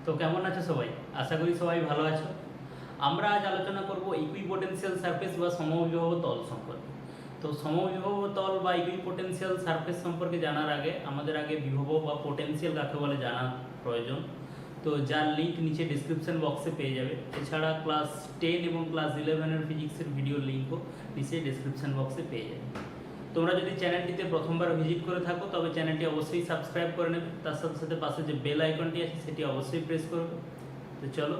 তো কেমন আছো সবাই? আশা করি সবাই ভালো আছো। আমরা আজ আলোচনা করব ইকুইপোটেনশিয়াল সারফেস বা সমবিভব তল সম্পর্কে। তো সমবিভব তল বা ইকুইপোটেনশিয়াল সারফেস সম্পর্কে জানার আগে আমাদের বিভব বা পোটেনশিয়াল কাকে বলে জানা প্রয়োজন। তো যার লিঙ্ক নিচে ডিসক্রিপশন বক্সে পেয়ে যাবে। এছাড়া ক্লাস 10 এবং ক্লাস 11 ফিজিক্সের ভিডিও লিঙ্কও নিচে ডিসক্রিপশন বক্সে পেয়ে যাবে। তোমরা যদি চ্যানেলটিতে প্রথমবার ভিজিট করে থাকো তবে চ্যানেলটি অবশ্যই সাবস্ক্রাইব করে নেবে, তার সাথে সাথে পাশে যে বেল আইকনটি আছে সেটি অবশ্যই প্রেস করবে। তো চলো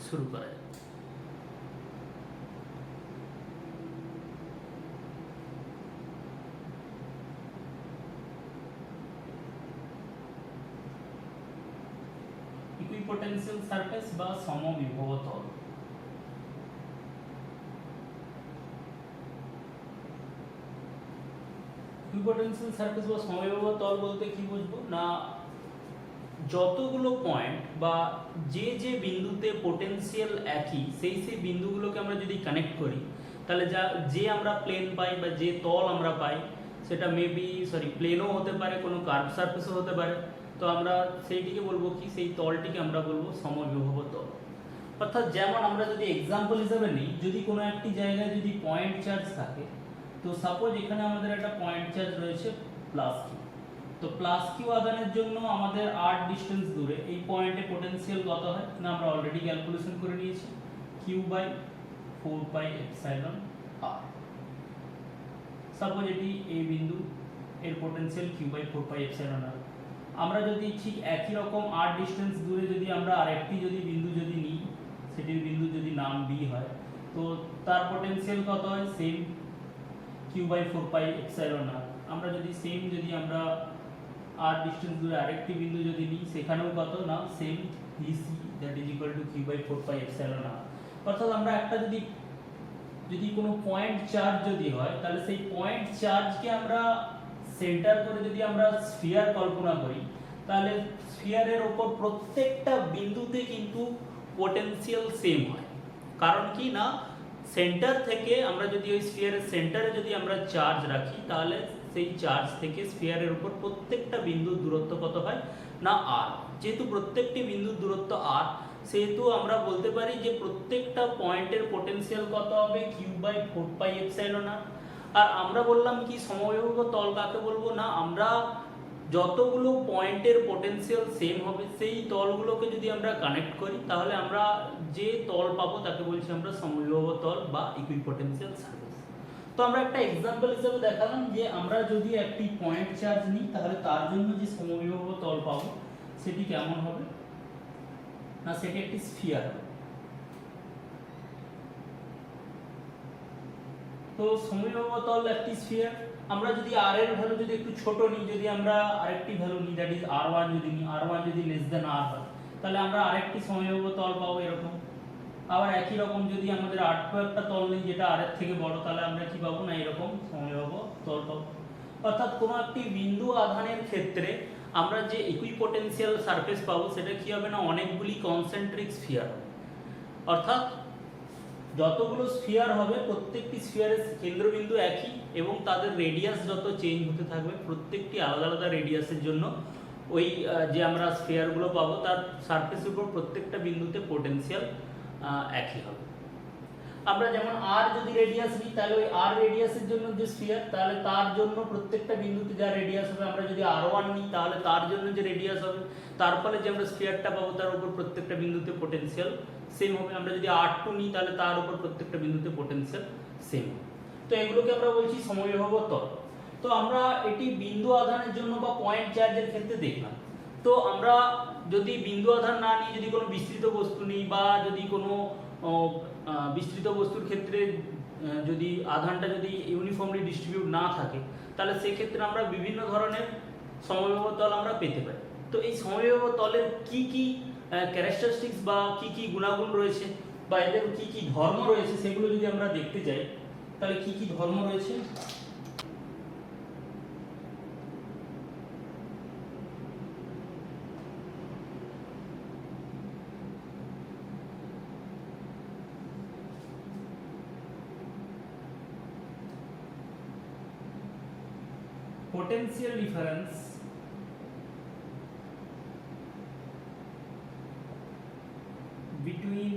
শুরু করা যাক। ইকুইপোটেনশিয়াল সারফেস বা সমবিভব তল। ইকুইপোটেনশিয়াল সারফেস বা সমবিভব তল বলতে কি বুঝবো না, যতগুলো পয়েন্ট বা যে বিন্দুতে পোটেনশিয়াল একই সেই বিন্দুগুলোকে আমরা যদি কানেক্ট করি তাহলে যে আমরা প্লেন পাই বা যে তল আমরা পাই সেটা প্লেনও হতে পারে, কোনো কার্ভ সারফেসও হতে পারে। তো আমরা সেইটিকে বলবো কি, সেই তলটিকে আমরা বলবো সমবিভব তল। অর্থাৎ যেমন আমরা যদি এক্সাম্পল হিসেবে নিই, যদি কোনো একটি জায়গায় যদি পয়েন্ট চার্জ থাকে, তো সাপোজ এখানে আমাদের একটা পয়েন্ট চার্জ রয়েছে প্লাস কিউ। তো প্লাস কিউ আধানের জন্য আমাদের r ডিস্টেন্স দূরে এই পয়েন্টে পোটেনশিয়াল কত হয় না আমরা অলরেডি ক্যালকুলেশন করে নিয়েছি, q/4πε r। সাপোজ এটি এই বিন্দু, এর পোটেনশিয়াল q/4πε r। আমরা যদি ঠিক একই রকম r ডিস্টেন্স দূরে যদি আমরা আরেকটি বিন্দু নিই, সেটির বিন্দু যদি নাম b হয়, তো তার পোটেনশিয়াল কত হয় সেম q/4πε r। আমরা যদি আমরা r ডিস্টেন্স দূরে আরেকটি বিন্দু যদি নিই, সেখানেও কত না same vc that is equal two q/4πε r। অর্থাৎ আমরা একটা যদি কোনো পয়েন্ট চার্জ যদি হয় তাহলে সেই পয়েন্ট চার্জকে আমরা সেন্টার করে যদি আমরা স্ফিয়ার কল্পনা করি, তাহলে স্ফিয়ারের উপর প্রত্যেকটা বিন্দুতে কিন্তু পোটেনশিয়াল সেম হয়। কারণ কি না, সেন্টার থেকে আমরা যদি ওই স্ফিয়ারের সেন্টারে যদি আমরা চার্জ রাখি, তাহলে সেই চার্জ থেকে স্ফিয়ারের উপর প্রত্যেকটা বিন্দুর দূরত্ব কত হয় না r। যেহেতু প্রত্যেকটি বিন্দুর দূরত্ব r, সেহেতু আমরা বলতে পারি যে প্রত্যেকটা পয়েন্টের পোটেনশিয়াল কত হবে q/4πε r। আর আমরা বললাম কি সমবিভব তল কাকে বলবো না, আমরা যতগুলো পয়েন্টের পোটেনশিয়াল সেম হবে সেই তলগুলোকে যদি আমরা কানেক্ট করি তাহলে আমরা যে তল পাবো তাকে বলছি আমরা সমবিভব তল বা ইকুইপোটেনশিয়াল সারফেস। তো আমরা একটা এক্সাম্পল হিসেবে দেখালাম যে আমরা যদি একটি পয়েন্ট চার্জ নিই তাহলে তার জন্য যে সমবিভব তল পাবো সেটি কেমন হবে না, সেটি একটি স্ফিয়ার হবে। তো সমবিভব তল একটি স্ফিয়ার। আমরা যদি r এর ভ্যালু যদি একটু ছোট নিই, যদি আমরা আরেকটি ভ্যালু নিই দ্যাট ইজ r1 যদি নিই, r1 যদি লেস দ্যান r হয়, তাহলে আমরা আরেকটি সমবিভব তল পাবো এরকম। আবার একই রকম যদি আমাদের r2 একটা তল নিই যেটা r এর থেকে বড়, তাহলে আমরা কি পাবো না এরকম সমবিভব তল পাবো। অর্থাৎ কোনো একটি বিন্দু আধানের ক্ষেত্রে আমরা যে ইকুইপোটেনশিয়াল সারফেস পাবো সেটা কি হবে না অনেকগুলি কনসেন্ট্রিক স্ফিয়ার হবে। অর্থাৎ যতগুলো স্ফিয়ার হবে প্রত্যেকটি স্ফিয়ারের কেন্দ্রবিন্দু একই এবং তাদের রেডিয়াস যত চেঞ্জ হতে থাকবে, প্রত্যেকটি আলাদা আলাদা রেডিয়াসের জন্য ওই যে আমরা স্ফিয়ারগুলো পাবো তার সারফেসের উপর প্রত্যেকটা বিন্দুতে পোটেনশিয়াল একই হবে। আমরা যেমন r যদি রেডিয়াস নিই তাহলে ওই r রেডিয়াসের জন্য যে স্ফিয়ার, তাহলে তার জন্য প্রত্যেকটা বিন্দুতে যা রেডিয়াস হবে, আমরা যদি r1 নিই তাহলে তার জন্য যে রেডিয়াস হবে, তার ফলে যে আমরা স্ফিয়ারটা পাবো তার উপর প্রত্যেকটা বিন্দুতে পোটেনশিয়াল সেম হবে। আমরা যদি r2 নিই তাহলে তার উপর প্রত্যেকটা বিন্দুতে পোটেনশিয়াল সেম হবে। তো এগুলোকে আমরা বলছি সমবিভব তল। তো আমরা এটি বিন্দু আধানের জন্য বা পয়েন্ট চার্জের ক্ষেত্রে দেখলাম। তো আমরা যদি বিন্দু আধান না নিই, যদি কোনো বিস্তৃত বস্তু নিই বা যদি কোনো বিস্তৃত বস্তুর ক্ষেত্রে যদি আধানটা যদি ইউনিফর্মলি ডিস্ট্রিবিউট না থাকে, তাহলে সেক্ষেত্রে আমরা বিভিন্ন ধরনের সমবিভব তল আমরা পেতে পারি। তো এই সমবিভব তলের কি কি ক্যারেক্টারিস্টিক্স বা কি কি গুণাগুণ রয়েছে বা এদের কি কি ধর্ম রয়েছে সেগুলো যদি আমরা দেখতে যাই, তাহলে কি কি ধর্ম রয়েছে। potential difference between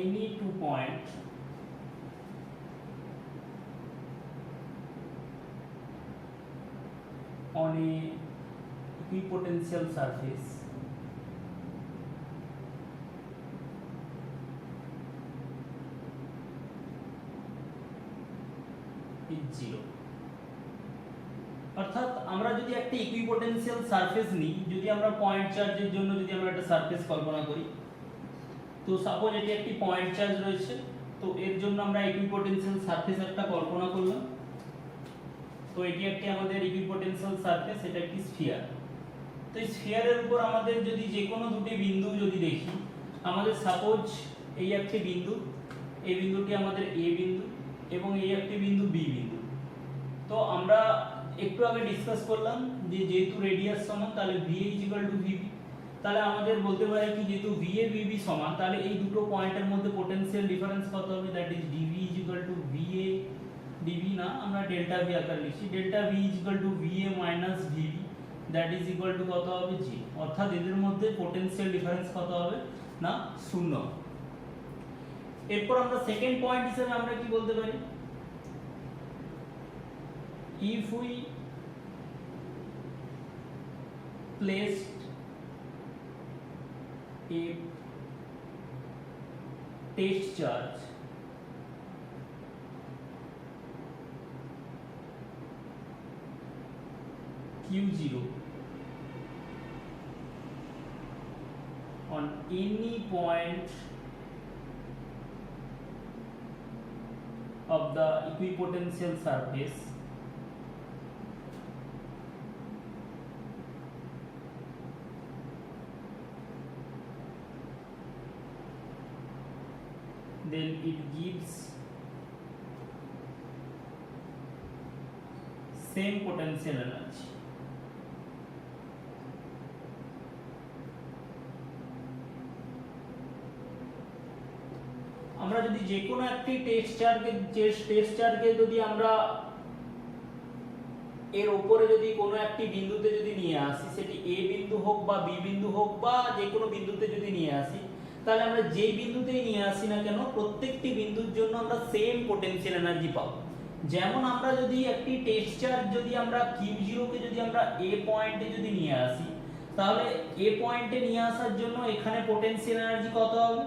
any two points on a equipotential surface is 0 অর্থাৎ আমরা যদি একটা ইকুইপোটেনশিয়াল সারফেস নিই, যদি আমরা পয়েন্ট চার্জের জন্য যদি আমরা একটা সারফেস কল্পনা করি, তো সাপোজ এটি একটি পয়েন্ট চার্জ রয়েছে, তো এর জন্য আমরা ইকুইপোটেনশিয়াল সারফেস একটা কল্পনা করলাম। তো এটি একটি আমাদের ইকুইপোটেনশিয়াল সারফেস, এটা একটি স্ফিয়ার। তো এই স্ফিয়ারের উপর আমাদের যদি যে কোনো দুটি বিন্দু যদি দেখি, আমাদের সাপোজ এই একটি বিন্দু, এই বিন্দুটি আমাদের এ বিন্দু এবং এই একটি বিন্দু বি বিন্দু। তো আমরা একটু আগে ডিসকাস করলাম যে যেহেতু রেডিয়াস সমান, তাহলে VA VB, তাহলে আমাদের বলতে পারে কি যেহেতু VA VB সমান, তাহলে এই দুটো পয়েন্টের মধ্যে পোটেনশিয়াল ডিফারেন্স কত হবে, that is dV VA dV না, আমরা ডেল্টা V আকারে লিখছি, delta V VA dV, that is equal two কত হবে G। অর্থাৎ এদের মধ্যে পোটেনশিয়াল ডিফারেন্স কত হবে না 0। এরপর আমরা সেকেন্ড পয়েন্ট হিসেবে আমরা কি বলতে পারি, if we placed a test charge Q0 on any point of the equipotential surface, then it gives same potential energy। আমরা যদি যে কোনো একটি টেস্ট চার্জকে যদি আমরা এর উপরে যদি কোনো একটি বিন্দুতে যদি নিয়ে আসি, সেটি এ বিন্দু হোক বা বি বিন্দু হোক বা যে কোনো বিন্দুতে যদি নিয়ে আসি, তাহলে আমরা যেই বিন্দুতেই নিয়ে আসি না কেন, প্রত্যেকটি বিন্দুর জন্য আমরা সেম পোটেনশিয়াল এনার্জি পাবো। যেমন আমরা যদি একটি টেস্ট চার্জ যদি আমরা Q0 কে যদি আমরা এ পয়েন্টে যদি নিয়ে আসি, তাহলে এ পয়েন্টে নিয়ে আসার জন্য এখানে পোটেনশিয়াল এনার্জি কত হবে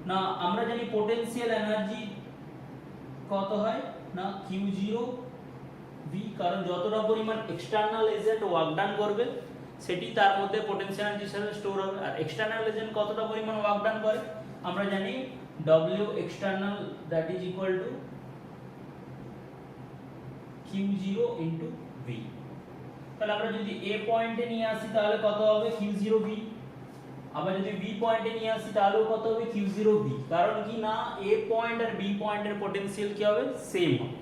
না, আমরা জানি পোটেনশিয়াল এনার্জি কত হয় না Q0 V, কারণ যতটা পরিমাণ এক্সটার্নাল এজেন্ট ওয়ার্ক ডান করবে সেটি তার মধ্যে পোটেনশিয়াল এনার্জি হিসেবে স্টোর হবে। আর এক্সটার্নাল এজেন্ট কতটা পরিমাণ ওয়ার্ক ডান করে আমরা জানি W external, that is equal to Q0 into V। তাহলে আমরা যদি A পয়েন্টে নিয়ে আসি তাহলে কত হবে Q0 V, আবার যদি B পয়েন্টে নিয়ে আসি তাহলেও কত হবে Q0 V, কারণ কি না A পয়েন্ট আর B পয়েন্টের পোটেনশিয়াল কি হবে সেম হবে।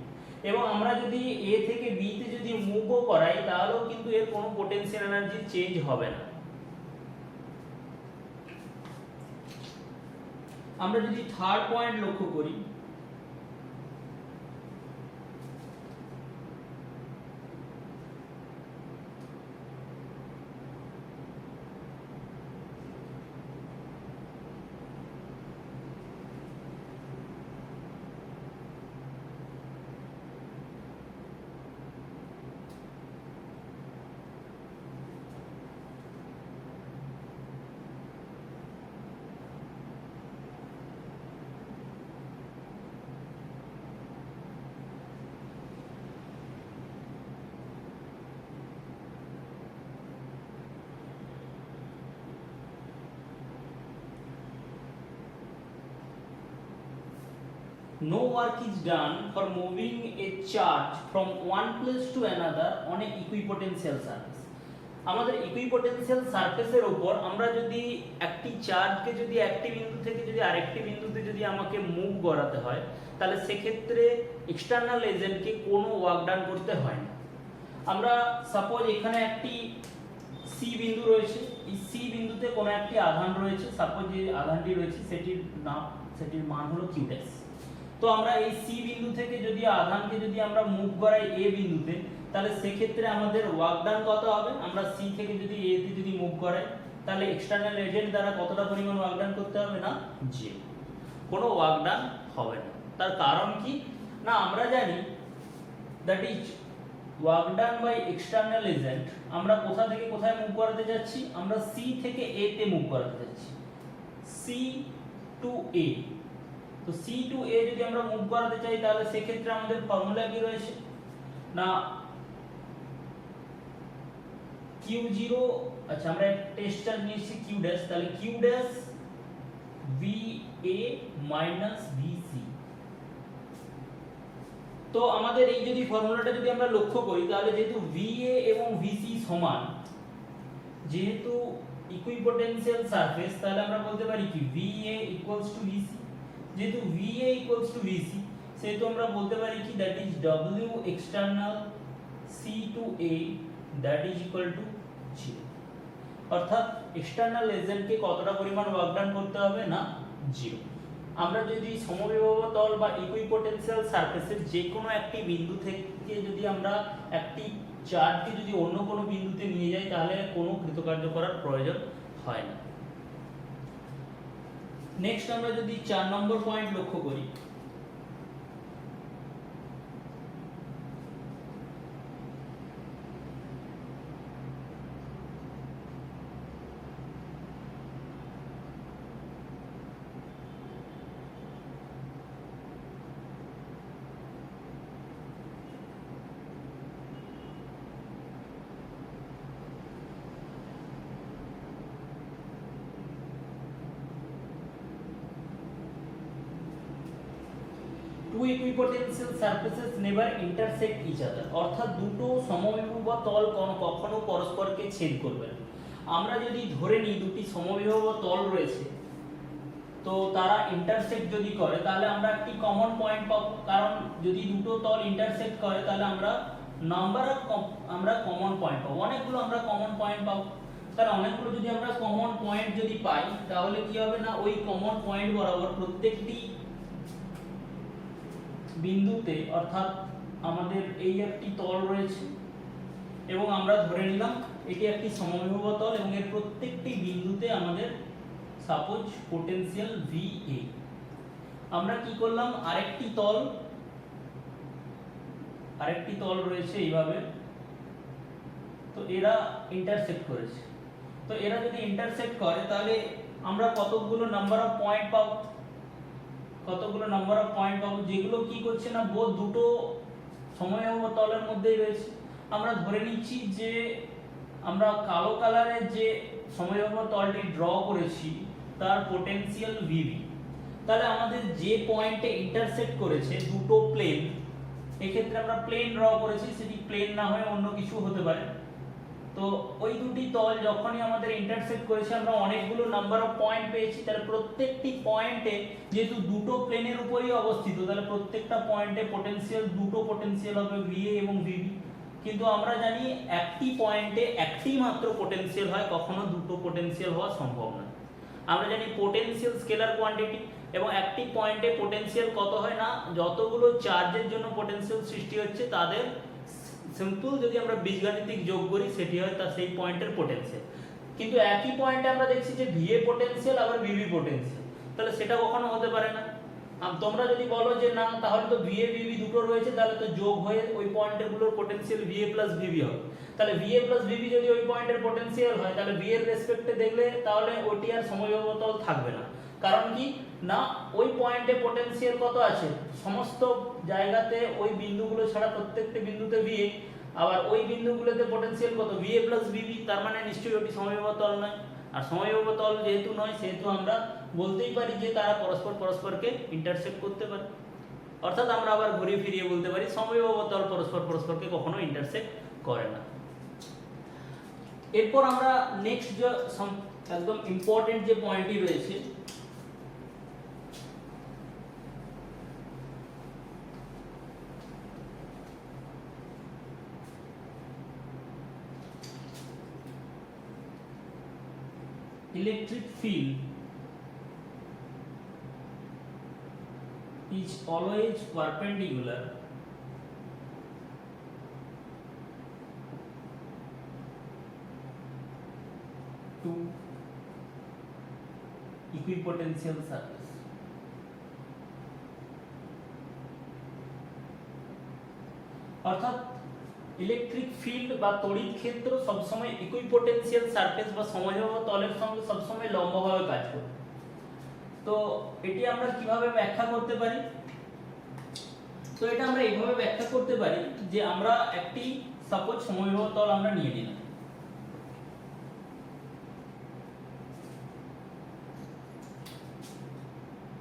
এবং আমরা যদি A থেকে B তে যদি মুভও করাই তাহলেও কিন্তু এর কোনো পোটেনশিয়াল এনার্জি চেঞ্জ হবে না। আমরা যদি থার্ড পয়েন্ট লক্ষ্য করি, no work is done for moving a charge from one place to another on a equipotential surface। আমাদের ইকুইপোটেনশিয়াল সারফেসের উপর আমরা যদি একটি চার্জকে যদি একটি বিন্দু থেকে যদি আরেকটি বিন্দুতে যদি আমাকে মুভ করাতে হয়, তাহলে সেক্ষেত্রে এক্সটার্নাল এজেন্টকে কোনো ওয়ার্ক ডান করতে হয় না। আমরা সাপোজ এখানে একটি সি বিন্দু রয়েছে, এই সি বিন্দুতে কোনো একটি আধান রয়েছে, সাপোজ যে আধানটি রয়েছে সেটির মান হলো কিউ ড্যাশ। তো আমরা এই সি বিন্দু থেকে যদি আধানকে যদি আমরা মুভ করাই এ বিন্দুতে, তাহলে সেক্ষেত্রে আমাদের ওয়ার্ক ডান কত হবে, আমরা সি থেকে যদি এ তে যদি মুভ করাই তাহলে এক্সটার্নাল এজেন্ট দ্বারা কতটা পরিমাণ ওয়ার্ক ডান করতে হবে না জিরো, কোনো ওয়ার্ক ডান হবে না। তার কারণ কি না আমরা জানি that is work done by external agent আমরা কোথা থেকে কোথায় মুভ করাতে যাচ্ছি, আমরা সি থেকে এ তে মুভ করাতে যাচ্ছি, সি টু এ। তো সি টু এ যদি আমরা মুভ করাতে চাই তাহলে সেক্ষেত্রে আমাদের ফর্মুলা কি রয়েছে না Q0, আচ্ছা আমরা টেস্ট চার্জ নিয়েছি Q ড্যাশ, তাহলে Q dash VA minus VC। তো আমাদের এই যদি ফর্মুলাটা যদি আমরা লক্ষ্য করি তাহলে যেহেতু VA এবং VC সমান, যেহেতু ইকুইপোটেনশিয়াল সারফেস, তাহলে আমরা বলতে পারি কি VA ইকুয়ালস টু VC। যেহেতু VA ইকুয়ালস টু VC সেহেতু আমরা বলতে পারি কি that is W external C to A that is equal to 0। অর্থাৎ এক্সটার্নাল এজেন্টকে কতটা পরিমাণ ওয়ার্ক ডান করতে হবে না 0। আমরা যদি সমবিভব তল বা ইকুইপোটেনশিয়াল সারফেসের যে কোনো একটি বিন্দু থেকে যদি আমরা একটি চার্জকে যদি অন্য কোনো বিন্দুতে নিয়ে যাই তাহলে কোনো কৃতকার্য করার প্রয়োজন হয় না। নেক্সট আমরা যদি 4 নম্বর পয়েন্ট লক্ষ্য করি, two equipotential surfaces never intersect each other, অর্থাৎ দুটো সমবিভব তল কখনো পরস্পরকে ছেদ করবে না। আমরা যদি ধরে নিই দুটি সমবিভব তল রয়েছে তো তারা ইন্টারসেক্ট যদি করে তাহলে আমরা একটি কমন পয়েন্ট পাবো, কারণ যদি দুটো তল ইন্টারসেক্ট করে তাহলে আমরা কমন পয়েন্ট পাবো, অনেকগুলো আমরা কমন পয়েন্ট পাবো। তাহলে অনেকগুলো যদি আমরা কমন পয়েন্ট যদি পাই তাহলে কি হবে না ওই কমন পয়েন্ট বরাবর প্রত্যেকটি বিন্দুতে, অর্থাৎ আমাদের এই একটি তল রয়েছে এবং আমরা ধরে নিলাম এটি একটি সমবিভব তল এবং এর প্রত্যেকটি বিন্দুতে আমাদের সাপোজ পোটেনশিয়াল VA। আমরা কি করলাম আরেকটি তল রয়েছে এইভাবে, তো এরা ইন্টারসেক্ট করেছে। তো এরা যদি ইন্টারসেক্ট করে তাহলে আমরা কতগুলো নাম্বার অফ পয়েন্ট পাবো, যেগুলো কি করছে না বোধ দুটো সমবিভব তলের মধ্যেই রয়েছে। আমরা ধরে নিচ্ছি যে আমরা কালো কালারের যে সমবিভব তলটি ড্র করেছি তার পোটেনশিয়াল VB। তাহলে আমাদের যে পয়েন্টে ইন্টারসেক্ট করেছে দুটো প্লেন, এক্ষেত্রে আমরা প্লেন ড্র করেছি, সেটি প্লেন না হয়ে অন্য কিছু হতে পারে। তো ওই দুটি তল যখনই আমাদের ইন্টারসেক্ট করেছে আমরা অনেকগুলো নাম্বার অফ পয়েন্ট পেয়েছি, তাহলে প্রত্যেকটি পয়েন্টে যেহেতু দুটো প্লেনের উপরই অবস্থিত তাহলে প্রত্যেকটা পয়েন্টে পোটেনশিয়াল দুটো পোটেনশিয়াল হবে VA এবং VB। কিন্তু আমরা জানি একটি পয়েন্টে একটি মাত্র পোটেনশিয়াল হয়, কখনো দুটো পোটেনশিয়াল হওয়া সম্ভব নয়। আমরা জানি পোটেনশিয়াল স্কেলার কোয়ান্টিটি এবং একটি পয়েন্টে পোটেনশিয়াল কত হয় না যতগুলো চার্জের জন্য পোটেনশিয়াল সৃষ্টি হচ্ছে তাদের সিম্পল যদি আমরা বীজগাণিতিক যোগ করি সেটি হয় তার সেই পয়েন্টের পোটেনশিয়াল। কিন্তু একই পয়েন্টে আমরা দেখছি যে VA পোটেনশিয়াল আবার VB পোটেনশিয়াল, তাহলে সেটা কখনো হতে পারে না। তোমরা যদি বলো যে না তাহলে তো VA VB দুটো রয়েছে তাহলে তো যোগ হয়ে ওই পয়েন্টগুলোর পোটেনশিয়াল VA প্লাস VB হবে, তাহলে VA প্লাস VB যদি ওই পয়েন্টের পোটেনশিয়াল হয় তাহলে VA এর রেসপেক্টে দেখলে তাহলে ওটি আর সমবিভব তল থাকবে না। কারণ কি না ওই পয়েন্টে পোটেনশিয়াল কত আছে সমস্ত জায়গাতে ওই বিন্দুগুলো ছাড়া প্রত্যেকটি বিন্দুতে VA, আবার ওই বিন্দুগুলোতে পোটেনশিয়াল কত VA প্লাস VB, তার মানে নিশ্চয়ই ওটি সমবিভব তল নয়। আর সমবিভব তল যেহেতু নয় সেহেতু আমরা বলতেই পারি যে তারা পরস্পরকে ইন্টারসেক্ট করতে পারে। অর্থাৎ আমরা আবার ঘুরিয়ে ফিরিয়ে বলতে পারি সমবিভব তল পরস্পরকে কখনো ইন্টারসেক্ট করে না। এরপর আমরা নেক্সট যে একদম ইম্পর্টেন্ট যে পয়েন্টটি রয়েছে electric field is always perpendicular to equipotential surface. অর্থাৎ ইলেকট্রিক ফিল্ড বা তড়িৎ ক্ষেত্র সবসময় ইকুইপোটেনশিয়াল সারফেস বা সমবাহু তলের সঙ্গে সবসময় লম্বভাবে কাজ করে। তো এটি আমরা কিভাবে ব্যাখ্যা করতে পারি? তো এটা আমরা এইভাবে ব্যাখ্যা করতে পারি যে আমরা একটি সাপোজ সমবাহু তল আমরা নিয়ে নিলাম,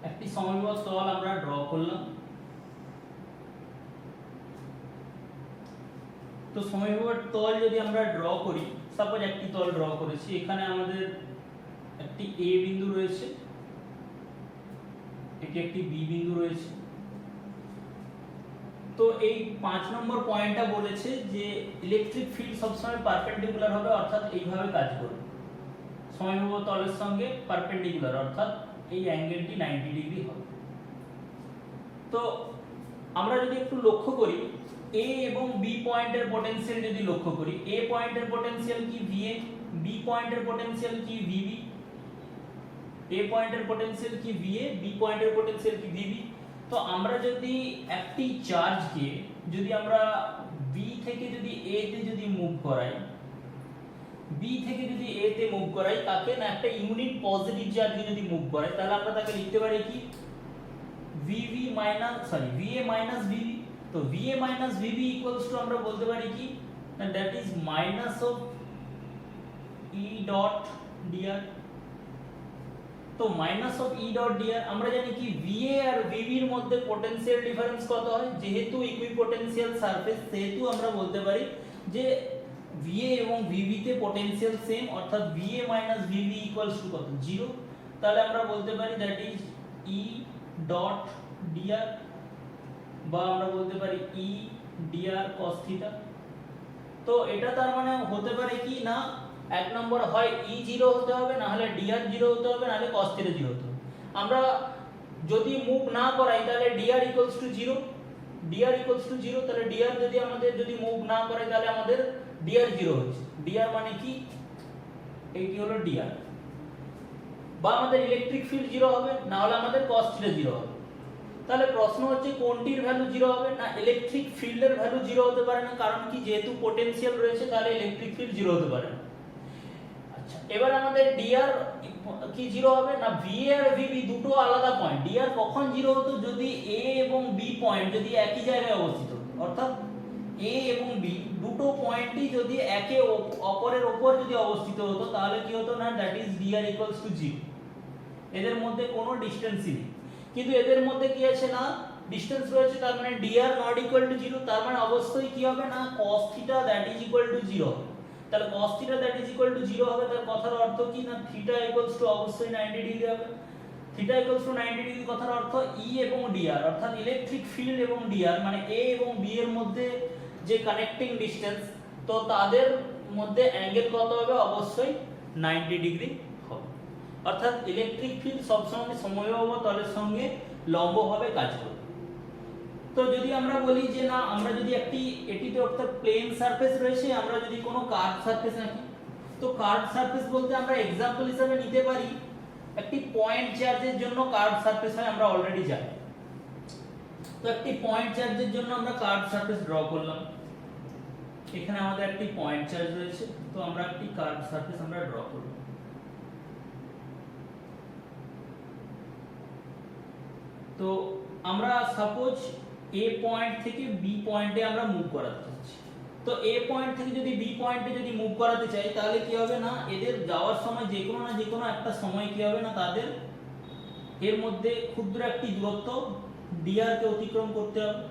একটি সমবাহু তল আমরা ড্র করলাম। তো সমবাহু তল যদি আমরা ড্র করি, সাপোজ একটি তল ড্র করেছি, এখানে আমাদের একটি এ বিন্দু রয়েছে, এটি একটি বি বিন্দু রয়েছে। তো এই 5 নম্বর পয়েন্টটা বলেছে যে ইলেকট্রিক ফিল্ড সবসময় পারপেন্ডিকুলার হবে, অর্থাৎ এইভাবে কাজ করবে সমবাহু তলের সঙ্গে পারপেন্ডিকুলার, অর্থাৎ এই অ্যাঙ্গেলটি 90 ডিগ্রি হবে। তো আমরা যদি একটু লক্ষ্য করি এ এবং বি পয়েন্টের পটেনশিয়াল যদি লক্ষ্য করি, এ পয়েন্টের পটেনশিয়াল কি VA, বি পয়েন্টের পটেনশিয়াল কি VB, এ পয়েন্টের পটেনশিয়াল কি VA, বি পয়েন্টের পটেনশিয়াল কি VB। তো আমরা যদি একটি চার্জকে যদি আমরা বি থেকে যদি এ তে যদি মুভ করাই, বি থেকে যদি এ তে মুভ করাই, তাকে না একটা ইউনিট পজিটিভ চার্জকে যদি মুভ করাই, তাহলে আমরা তাকে লিখতে পারি কি VA minus VB। তো VA minus VB equals to আমরা বলতে পারি কি না, that is minus of E dot dr। তো minus of E dot dr আমরা জানি কি VA আর VB এর মধ্যে পটেনশিয়াল ডিফারেন্স কত হয়, যেহেতু ইকুইপোটেনশিয়াল সারফেস সেহেতু আমরা বলতে পারি যে VA এবং VB তে পটেনশিয়াল সেম, অর্থাৎ VA minus VB equals to কত 0। তাহলে আমরা বলতে পারি that is E dot dr, বা আমরা বলতে পারি E dr cos theta। তো এটা তার মানে হতে পারে কি না, এক নম্বর হয় E 0 হতে হবে, না হলে dr 0 হতে হবে, না হলে cos theta 0 হতে হবে। আমরা যদি মুভ না করাই তাহলে dr equals to 0, dr equals to 0, তাহলে dr যদি আমাদের যদি মুভ না করে তাহলে আমাদের dr 0 হচ্ছে। dr মানে কি, এইটি হলো dr, বা আমাদের ইলেকট্রিক ফিল্ড 0 হবে, না হলে আমাদের cos theta 0 হবে। তাহলে প্রশ্ন হচ্ছে কোনটির ভ্যালু 0 হবে না, ইলেকট্রিক ফিল্ডের ভ্যালু 0 হতে পারে না, কারণ কি যেহেতু পটেনশিয়াল রয়েছে তাহলে ইলেকট্রিক ফিল্ড 0 হতে পারে না। আচ্ছা, এবার আমাদের dr কি 0 হবে না, VA আর VB দুটো আলাদা পয়েন্ট। dr কখন 0 হতো, যদি A এবং B পয়েন্ট যদি একই জায়গায় অবস্থিত হতো, অর্থাৎ A এবং B দুটো পয়েন্টই যদি একে অপরের উপর যদি অবস্থিত হতো, তাহলে কি হতো না, that is dr equals to 0। এদের মধ্যে কোনো ডিসটেন্সই নেই, কিন্তু এদের মধ্যে কি আছে না ডিসটেন্স রয়েছে, তার মানে dr নট ইকুয়াল টু 0, তার মানে অবশ্যই কি হবে না cos theta that is equal to 0 হবে। তাহলে cos theta that is equal to 0 হবে, তার কথার অর্থ কি না থিটা ইকুয়ালস টু অবশ্যই 90 ডিগ্রি হবে। থিটা ইকুয়ালস টু 90 ডিগ্রি কথার অর্থ E এবং dr, অর্থাৎ ইলেকট্রিক ফিল্ড এবং dr মানে A এবং B এর মধ্যে যে কানেক্টিং ডিসটেন্স, তো তাদের মধ্যে অ্যাঙ্গেল কত হবে, অবশ্যই 90 ডিগ্রি হবে। অর্থাৎ ইলেকট্রিক ফিল্ড সবসময় সমবাহু তলের সঙ্গে লম্বভাবে কাজ করবে। তো যদি আমরা বলি যে না, আমরা যদি একটি এটিতে অর্থাৎ প্লেন সারফেস রয়েছে, আমরা যদি কোনো কার্ভ সারফেস রাখি, তো কার্ভ সারফেস বলতে আমরা एग्जांपल হিসেবে নিতে পারি একটি পয়েন্ট চার্জের জন্য কার্ভ সারফেস হয়, আমরা অলরেডি জানি। তো একটি পয়েন্ট চার্জের জন্য আমরা কার্ভ সারফেস ড্র করলাম, এখানে আমাদের একটি পয়েন্ট চার্জ রয়েছে, তো আমরা একটি কার্ভ সারফেস আমরা ড্র করব। তো আমরা সাপোজ A পয়েন্ট থেকে B পয়েন্টে আমরা মুভ করাতে চাচ্ছি। তো A পয়েন্ট থেকে যদি B পয়েন্টে যদি মুভ করাতে চাই, তাহলে কি হবে না, এদের যাওয়ার সময় যে কোনো না যে কোনো একটা সময় কি হবে না, তাদের এর মধ্যে ক্ষুদ্র একটি দূরত্ব dr কে অতিক্রম করতে হবে।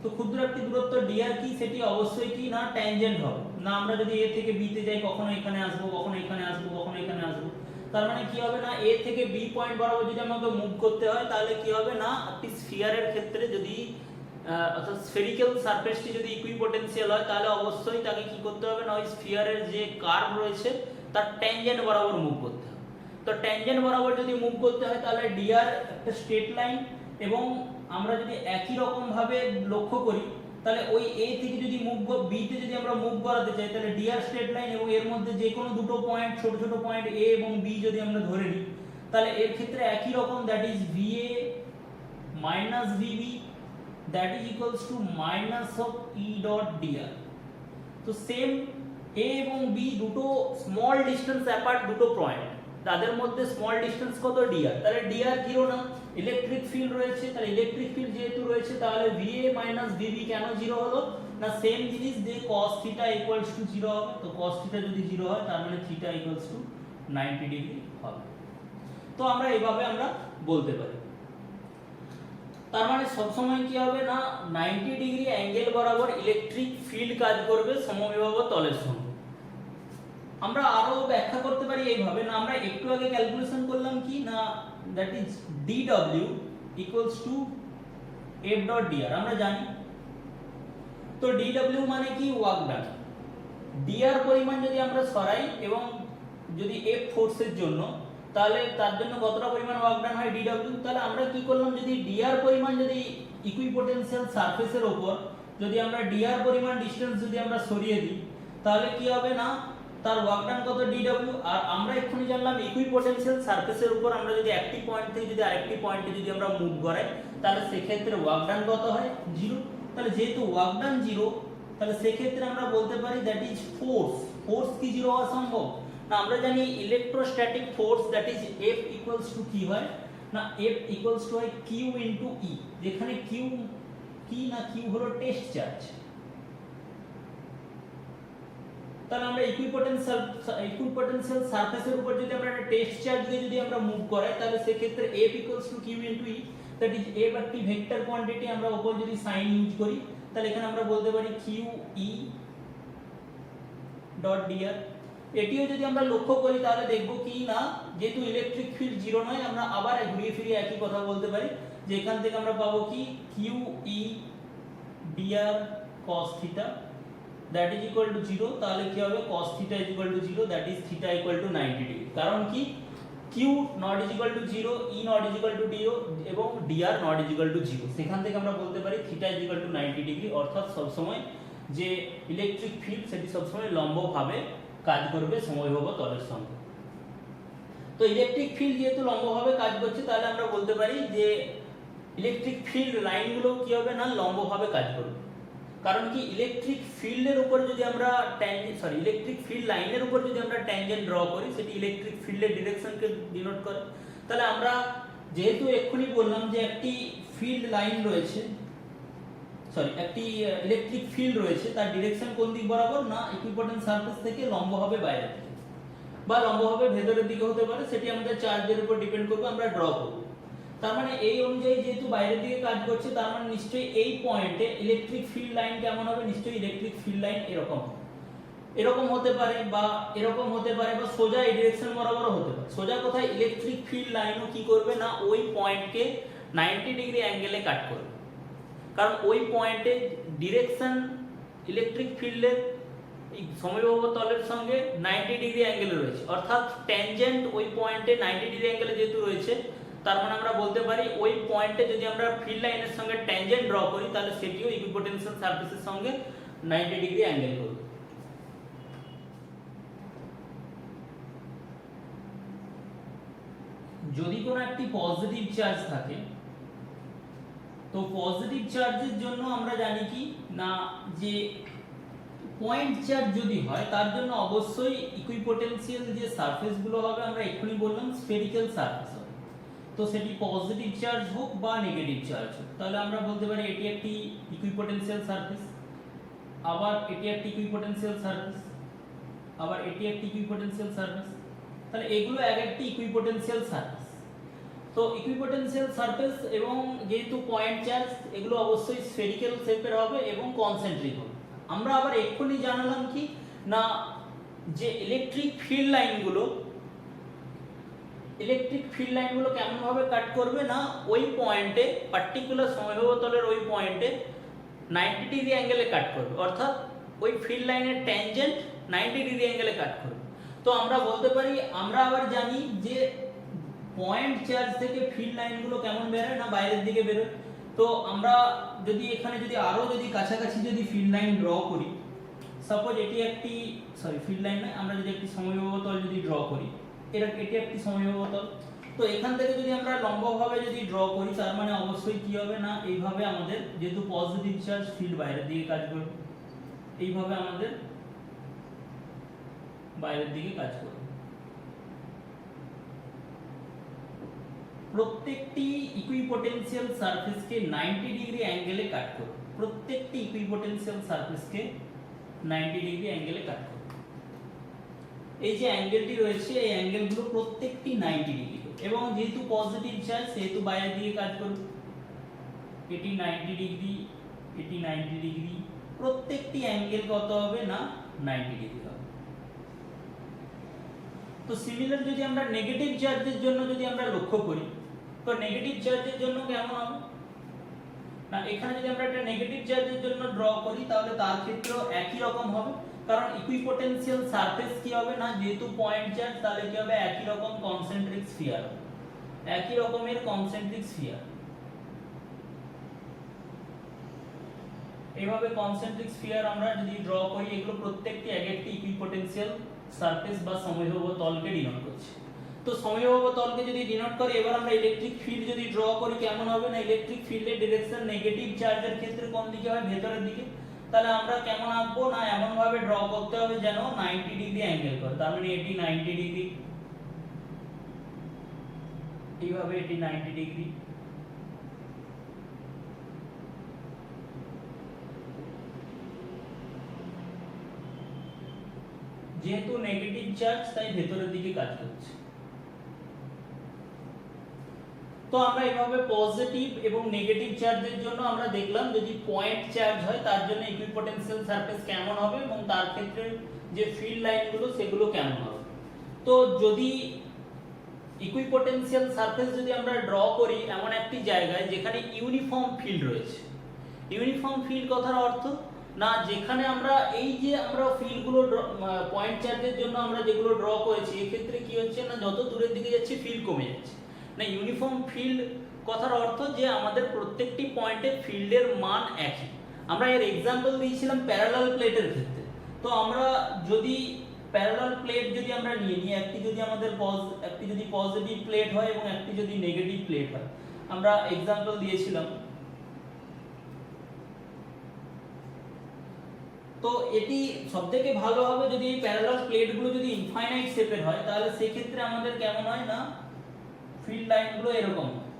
তো ক্ষুদ্র একটি দূরত্ব dr কি, সেটি অবশ্যই কি না ট্যানজেন্ট হবে না। আমরা যদি A থেকে B তে যাই, কখনো এখানে আসবো, কখনো এখানে আসবো, কখনো এখানে আসবো, তার মানে কি হবে না A থেকে B পয়েন্ট বরাবর যদি আমাকে মুভ করতে হয়, তাহলে কি হবে না, একটি স্ফিয়ারের ক্ষেত্রে যদি অর্থাৎ স্ফেরিক্যাল সারফেসটি যদি ইকুইপোটেনশিয়াল হয়, তাহলে অবশ্যই তাকে কি করতে হবে না, ওই স্ফিয়ারের যে কার্ভ রয়েছে তার ট্যানজেন্ট বরাবর মুভ করতে হবে। তো ট্যানজেন্ট বরাবর যদি মুভ করতে হয়, তাহলে dr একটা স্ট্রেট লাইন, এবং আমরা যদি একই রকম ভাবে লক্ষ্য করি, তাহলে ওই A থেকে যদি মুভ B তে যদি আমরা মুভ করাতে চাই, তাহলে dr স্ট্রেট লাইন, এবং এর মধ্যে যে কোনো দুটো পয়েন্ট ছোট ছোট পয়েন্ট A এবং B যদি আমরা ধরে নিই, তাহলে এর ক্ষেত্রে একই রকম, that is VA minus VB that is equals to minus of E dot dr। তো সেম A এবং B দুটো স্মল ডিসটেন্স অ্যাপার্ট দুটো পয়েন্ট, তাদের মধ্যে স্মল ডিসটেন্স কত dr, তাহলে dr জিরো না, ইলেকট্রিক ফিল্ড রয়েছে, তাহলে ইলেকট্রিক ফিল্ড যেহেতু রয়েছে তাহলে VA মাইনাস VB কেন জিরো হলো না, সেম জিনিস যে cos theta equals to zero হবে, তো cos থিটা যদি জিরো হয় তার মানে থিটা ইকুয়ালস টু 90 ডিগ্রি হবে। তো আমরা এইভাবে আমরা বলতে পারি। তার মানে সবসময় কি হবে না 90 ডিগ্রি অ্যাঙ্গেল বরাবর ইলেকট্রিক ফিল্ড কাজ করবে সমবিবাহ তলের সঙ্গে। আমরা আরো ব্যাখ্যা করতে পারি এইভাবে না, আমরা একটু আগে ক্যালকুলেশন করলাম কি না, that is dw equals to f dot dr, আমরা জানি। তো dw মানে কি ওয়ার্ক ডান, dr পরিমাণ যদি আমরা সরাই এবং যদি f ফোর্সের জন্য, তাহলে তার জন্য কতটা পরিমাণ ওয়ার্ক ডান হয় dw। তাহলে আমরা কি করলাম, যদি dr পরিমাণ যদি ইকুইপোটেনশিয়াল সারফেসের উপর যদি আমরা dr পরিমাণ ডিসটেন্স যদি আমরা সরিয়ে দিই তাহলে কি হবে না, তার ওয়ার্ক ডান কত dw। আর আমরা এক্ষুনি জানলাম ইকুইপোটেনশিয়াল সারফেসের উপর আমরা যদি একটি পয়েন্ট থেকে যদি আরেকটি পয়েন্টে যদি আমরা মুভ করাই তাহলে সেক্ষেত্রে ওয়ার্ক ডান কত হয় জিরো। তাহলে যেহেতু ওয়ার্ক ডান জিরো তাহলে সেক্ষেত্রে আমরা বলতে পারি দ্যাট ইজ ফোর্স কি জিরো হওয়া সম্ভব না, আমরা জানি electrostatic force that is F equals to কি হয় না, F ইকুয়ালস টু হয় Q ইনটু E, যেখানে Q কি না, Q হলো টেস্ট চার্জ। তাহলে আমরা ইকুইপোটেনশিয়াল সারফেসের উপর যদি আমরা একটা টেস্ট চার্জ দিয়ে যদি আমরা মুভ করাই তাহলে সেক্ষেত্রে F equals to Q into E, that is F একটি ভেক্টর কোয়ান্টিটি, আমরা উপর যদি সাইন ইউজ করি তাহলে এখানে আমরা বলতে পারি QE ডট dr। এটিও যদি আমরা লক্ষ্য করি তাহলে দেখব কি না, যেহেতু ইলেকট্রিক ফিল্ড জিরো নয় আমরা আবার ঘুরিয়ে ফিরিয়ে একই কথা বলতে পারি যে এখান থেকে আমরা পাবো কি QE dr cos theta that is equal to 0। তাহলে কি হবে cos theta is equal to 0 that is theta equal to 90 degree, কারণ কি Q not is equal to 0, E not is equal to 0 এবং dr not is equal to 0, সেখান থেকে আমরা বলতে পারি theta is equal to 90 degree. অর্থাৎ সব সময় যে ইলেকট্রিক ফিল্ড সেটি সব সময় লম্বভাবে কাজ করবে সমবিবাহ তলের সঙ্গে। তো ইলেকট্রিক ফিল্ড যেহেতু লম্বভাবে কাজ করছে তাহলে আমরা বলতে পারি যে ইলেকট্রিক ফিল্ড লাইনগুলো কি হবে না লম্বভাবে কাজ করবে, কারণ কি ইলেকট্রিক ফিল্ডের উপর যদি আমরা ইলেকট্রিক ফিল্ড লাইনের উপর যদি আমরা ট্যানজেন্ট ড্র করি সেটি ইলেকট্রিক ফিল্ডের ডিরেকশনকে ডিনোট করে। তাহলে আমরা যেহেতু এক্ষুনি বললাম যে একটি ফিল্ড লাইন রয়েছে, একটি ইলেকট্রিক ফিল্ড রয়েছে, তার ডিরেকশন কোন দিক বরাবর না ইকুইপোটেন্ট সারফেস থেকে লম্বভাবে বাইরের দিকে বা লম্বভাবে ভেতরের দিকে হতে পারে, সেটি আমাদের চার্জের উপর ডিপেন্ড করবে, আমরা ড্র করব। তার মানে এই অনুযায়ী যেহেতু বাইরের দিকে কাজ করছে তার মানে নিশ্চয়ই এই পয়েন্টে ইলেকট্রিক ফিল্ড লাইন কেমন হবে, নিশ্চয়ই ইলেকট্রিক ফিল্ড লাইন এরকম হতে পারে বা এরকম হতে পারে বা সোজা এই ডিরেকশন বরাবরও হতে পারে। সোজা কোথায় ইলেকট্রিক ফিল্ড লাইনও কি করবে না ওই পয়েন্টকে 90 ডিগ্রি অ্যাঙ্গেলে কাট করবে, কারণ ওই পয়েন্টে ডিরেকশন ইলেকট্রিক ফিল্ডের সমবিবাহ তলের সঙ্গে 90 ডিগ্রি অ্যাঙ্গেলে রয়েছে। অর্থাৎ ট্যানজেন্ট ওই পয়েন্টে 90 ডিগ্রি অ্যাঙ্গেলে যেহেতু রয়েছে তার মানে আমরা বলতে পারি ওই পয়েন্টে যদি আমরা ফিল্ড লাইনের সঙ্গে ট্যানজেন্ট ড্র করি তাহলে সেটিও ইকুইপোটেনশিয়াল সারফেসের সঙ্গে 90 ডিগ্রি অ্যাঙ্গেল করবে। যদি কোনো একটি পজিটিভ চার্জ থাকে তো পজিটিভ চার্জের জন্য আমরা জানি কি না যে পয়েন্ট চার্জ যদি হয় তার জন্য অবশ্যই ইকুইপোটেনশিয়াল যে সারফেস গুলো হবে আমরা এক্ষুনি বললাম স্ফেরিক্যাল সারফেস হবে। তো সেটি পজিটিভ চার্জ হোক বা নেগেটিভ চার্জ হোক তাহলে আমরা বলতে পারি এটি একটি ইকুইপোটেনশিয়াল সারফেস, আবার এটি একটি ইকুইপোটেনশিয়াল সারফেস, আবার এটি একটি ইকুইপোটেনশিয়াল সারফেস। তাহলে এগুলো এক একটি ইকুইপোটেনশিয়াল সারফেস। তো ইকুইপোটেনশিয়াল সারফেস এবং যেহেতু পয়েন্ট চার্জ এগুলো অবশ্যই স্ফেরিক্যাল শেপের হবে এবং কনসেন্ট্রিক হবে। আমরা আবার এক্ষুনি জানালাম কি না যে ইলেকট্রিক ফিল্ড লাইনগুলো কেমন ভাবে কাট করবে না ওই পয়েন্টে পার্টিকুলার সমবিবাহ তলের ওই পয়েন্টে 90 ডিগ্রি অ্যাঙ্গেলে কাট করবে, অর্থাৎ ওই ফিল্ড লাইনের ট্যানজেন্ট 90 ডিগ্রি অ্যাঙ্গেলে কাট করবে। তো আমরা বলতে পারি আমরা আবার জানি যে পয়েন্ট চার্জ থেকে ফিল্ড লাইনগুলো কেমন বেরোয় না বাইরের দিকে বেরোয়। তো আমরা যদি এখানে যদি আরো যদি কাছাকাছি যদি ফিল্ড লাইন ড্র করি, সাপোজ এটি একটি ফিল্ড লাইন নয়, আমরা যদি একটি সমবিবাহ তল যদি ড্র করি, এটি একটি সমবিবাহ তল, তো এখান থেকে যদি আমরা লম্বভাবে যদি ড্র করি তার মানে অবশ্যই কি হবে না এইভাবে আমাদের যেহেতু পজিটিভ চার্জ ফিল্ড বাইরের দিকে কাজ করবে, এইভাবে আমাদের বাইরের দিকে কাজ করবে। প্রত্যেকটি ইকুইপোটেনশিয়াল সারফেসকে 90 ডিগ্রি অ্যাঙ্গেলে কাট করবে, প্রত্যেকটি ইকুইপোটেনশিয়াল সারফেসকে 90 ডিগ্রি অ্যাঙ্গেলে কাট করবে। এই যে অ্যাঙ্গেলটি রয়েছে এই অ্যাঙ্গেলগুলো প্রত্যেকটি 90 ডিগ্রি এবং যেহেতু পজিটিভ চার্জ সেহেতু বাইরের দিকে কাজ করবে। এটি 90 ডিগ্রি, এটি 90 ডিগ্রি, প্রত্যেকটি অ্যাঙ্গেল কত হবে না 90 ডিগ্রি হবে। তো সিমিলার যদি আমরা নেগেটিভ চার্জের জন্য যদি আমরা লক্ষ্য করি তো নেগেটিভ চার্জের জন্য কেমন হবে না, এখানে যদি আমরা একটা নেগেটিভ চার্জের জন্য ড্র করি তাহলে তার ক্ষেত্রেও একই রকম হবে, কারণ ইকুইপোটেনশিয়াল সারফেস কি হবে না যেহেতু পয়েন্ট চার্জ তাহলে কি হবে একই রকম কনসেন্ট্রিক স্ফিয়ার, একই রকমের কনসেন্ট্রিক স্ফিয়ার। এইভাবে কনসেন্ট্রিক স্ফিয়ার আমরা যদি ড্র করি এগুলো প্রত্যেকটি এক একটি ইকুইপোটেনশিয়াল সারফেস বা সমবাহু তলকে ডিনোট করছে। তো সমবাহু তলকে যদি ডিনোট করে এবার আমরা ইলেকট্রিক ফিল্ড যদি ড্র করি কেমন হবে না ইলেকট্রিক ফিল্ডের ডিরেকশন নেগেটিভ চার্জের ক্ষেত্রে কোন দিকে হয় ভেতরের দিকে, তাহলে আমরা কেমন আঁকবো না এমন ভাবে ড্র করতে হবে যেন 90 ডিগ্রি অ্যাঙ্গেল করে, তার মানে এটি 90 ডিগ্রি, এইভাবে এটি 90 ডিগ্রি, যেহেতু নেগেটিভ চার্জ তাই ভেতরের দিকে কাজ করছে। তো আমরা এইভাবে পজিটিভ এবং নেগেটিভ চার্জের জন্য আমরা দেখলাম যদি পয়েন্ট চার্জ হয় তার জন্য ইকুইপোটেনশিয়াল সারফেস কেমন হবে এবং তার ক্ষেত্রে যে ফিল্ড লাইনগুলো সেগুলো কেমন হবে। তো যদি ইকুইপোটেনশিয়াল সারফেস যদি আমরা ড্র করি এমন একটি জায়গায় যেখানে ইউনিফর্ম ফিল্ড রয়েছে, ইউনিফর্ম ফিল্ড কথার অর্থ না যেখানে আমরা এই যে আমরা ফিল্ডগুলো পয়েন্ট চার্জের জন্য আমরা যেগুলো ড্র করেছি এক্ষেত্রে কি হচ্ছে না যত দূরের দিকে যাচ্ছে ফিল্ড কমে যাচ্ছে না। ইউনিফর্ম ফিল্ড কথার অর্থ যে আমাদের প্রত্যেকটি পয়েন্টে ফিল্ডের মান একই। আমরা এর एग्जांपल দিয়েছিলাম প্যারালাল প্লেটের ক্ষেত্রে। তো আমরা যদি প্যারালাল প্লেট যদি আমরা নিয়ে নিই, একটি যদি আমাদের একটি যদি পজিটিভ প্লেট হয় এবং একটি যদি নেগেটিভ প্লেট হয়, আমরা एग्जांपल দিয়েছিলাম। তো এটি সবথেকে ভালো হবে যদি এই প্যারালাল প্লেটগুলো যদি ইনফাইনাইট শেপের হয় তাহলে সেই ক্ষেত্রে আমাদের কেমন হয় না ফিল্ড লাইনগুলো এরকম হয়।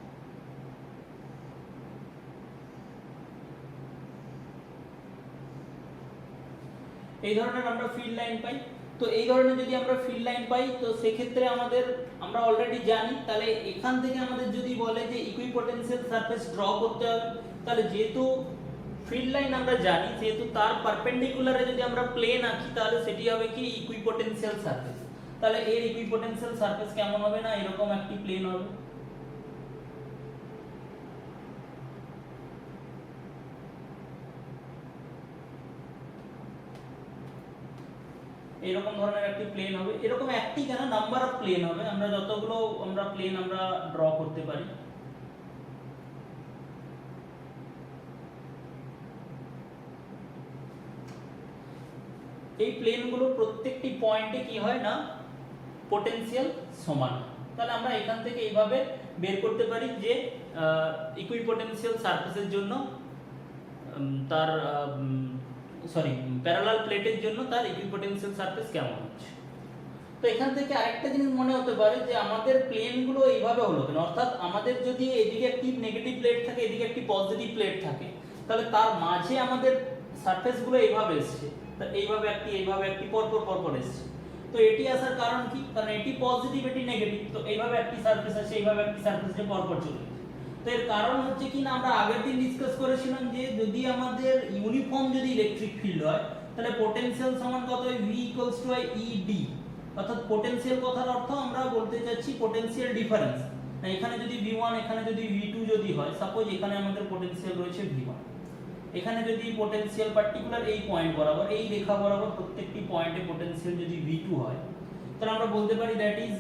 এই ধরনের আমরা ফিল্ড লাইন পাই। তো এই ধরনের যদি আমরা ফিল্ড লাইন পাই তো সেই ক্ষেত্রে আমাদের আমরা অলরেডি জানি, তাহলে এখান থেকে আমাদের যদি বলে যে ইকুইপোটেনশিয়াল সারফেস ড্র করতে হবে তাহলে যেহেতু ফিল্ড লাইন আমরা জানি যেহেতু তার পারপেন্ডিকুলারে যদি আমরা প্লেন আঁকি তাহলে সেটি হবে কি ইকুইপোটেনশিয়াল সারফেস। তাহলে এর ইকুইপোটেনশিয়াল সারফেস কেমন হবে না এরকম একটি প্লেন হবে। এরকম ধরনের একটি প্লেন হবে, এরকম একটি কেন নাম্বার অফ প্লেন হবে, আমরা যতগুলো আমরা প্লেন আমরা ড্র করতে পারি। এই প্লেনগুলো প্রত্যেকটি পয়েন্টে কি হয় না পোটেনশিয়াল সমান। তাহলে আমরা এখান থেকে এইভাবে বের করতে পারি যে ইকুইপোটেনশিয়াল সারফেসের জন্য তার প্যারালাল প্লেটের জন্য তার ইকুইপোটেনশিয়াল সারফেস কেমন হচ্ছে। তো এখান থেকে আরেকটা জিনিস মনে হতে পারে যে আমাদের প্লেনগুলো এইভাবে হলো কেন, অর্থাৎ আমাদের যদি এদিকে একটি নেগেটিভ প্লেট থাকে এদিকে একটি পজিটিভ প্লেট থাকে তাহলে তার মাঝে আমাদের সারফেসগুলো এইভাবে এসেছে, তো এইভাবে একটি পরপর এসেছে। তো এটি আসার কারণ কি, কারণ এটি পজিটিভ এটি নেগেটিভ, তো এইভাবে একটি সারফেস আছে এইভাবে একটি সারফেস যে পরপর চলে গেছে। তো এর কারণ হচ্ছে কি না আমরা আগের দিন ডিসকাস করেছিলাম যে যদি আমাদের ইউনিফর্ম যদি ইলেকট্রিক ফিল্ড হয় তাহলে পোটেনশিয়াল সমান কত হয় V = ED, অর্থাৎ পোটেনশিয়াল কথার অর্থ আমরা বলতে চাচ্ছি পোটেনশিয়াল ডিফারেন্স। না এখানে যদি V1 এখানে যদি V2 যদি হয়, সাপোজ এখানে আমাদের পোটেনশিয়াল রয়েছে V1, এখানে যদি পোটেনশিয়াল পার্টিকুলার এই পয়েন্ট বরাবর এই রেখা বরাবর প্রত্যেকটি পয়েন্টে পোটেনশিয়াল যদি V2 হয় তাহলে আমরা বলতে পারি that is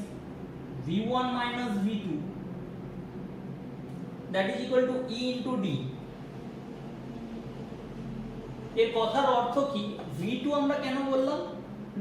V1 - V2 that is equal to E into D। এর কথার অর্থ কি V2 আমরা কেন বললাম,